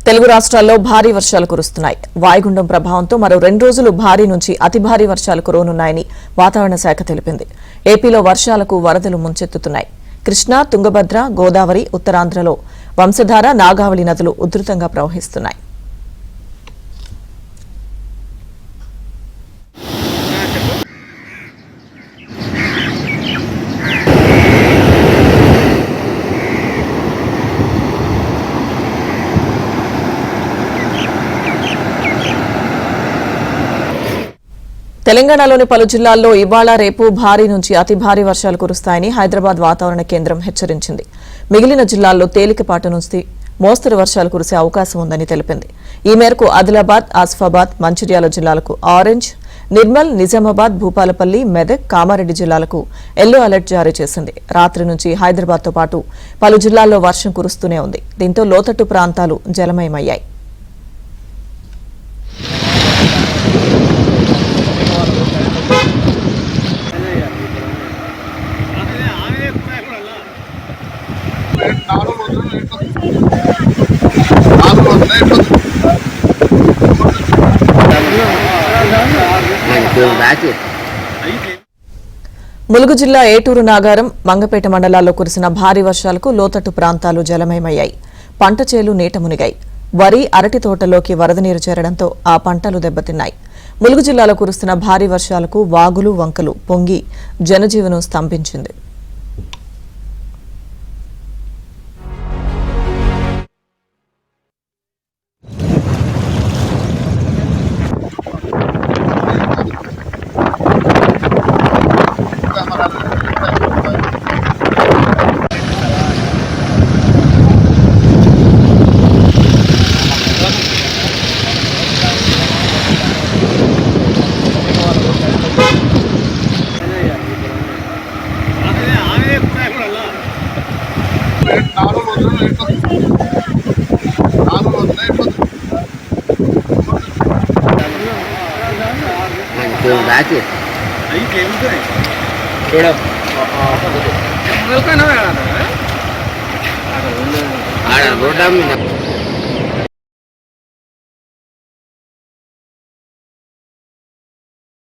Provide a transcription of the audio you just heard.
తెలుగు రాష్ట్రాల్లో భారీ వర్షాలు కురుస్తున్నాయి. వాయుగుండం ప్రభావంతో మరో 2 రోజులు భారీ నుంచి అతి భారీ వర్షాలు కురవనున్నాయని వాతావరణ శాఖ తెలిపింది. ఏపీలో వర్షాలకు వరదలు ముంచెత్తుతున్నాయి. కృష్ణా, తుంగభద్ర, గోదావరి, ఉత్తరాంధ్రలో వంశధార, నాగావళి నదులు ఉధృతంగా ప్రవహిస్తున్నాయి. తెలంగాణలోని పలు జిల్లాల్లో ఇవాళ రేపు భారీ నుంచి అతి భారీ వర్షాలు కురుస్తాయని హైదరాబాద్ వాతావరణ కేంద్రం హెచ్చరించింది. మిగిలిన జిల్లాల్లో తేలికపాటి నుంచి మోస్తరు వర్షాలు కురిసే అవకాశం ఉందని తెలిపింది. ఈ మేరకు ఆదిలాబాద్, ఆసిఫాబాద్, మంచిర్యాల జిల్లాలకు ఆరెంజ్, నిర్మల్, నిజామాబాద్, భూపాలపల్లి, మెదక్, కామారెడ్డి జిల్లాలకు ఎల్లో అలర్ట్ జారీ చేసింది. రాత్రి నుంచి హైదరాబాద్తో పాటు పలు జిల్లాల్లో వర్షం కురుస్తూనే ఉంది. దీంతో లోతట్టు ప్రాంతాలు జలమయమయ్యాయి. ములుగు జిల్లా ఏటూరు, నాగారం, మంగపేట మండలాల్లో కురిసిన భారీ వర్షాలకు లోతట్టు ప్రాంతాలు జలమయమయ్యాయి. పంట చేలు నీట మునిగాయి. వరి, అరటి తోటలోకి వరద నీరు చేరడంతో ఆ పంటలు దెబ్బతిన్నాయి. ములుగు జిల్లాలో కురుస్తున్న భారీ వర్షాలకు వాగులు, వంకలు పొంగి జనజీవనం స్తంభించింది. रोड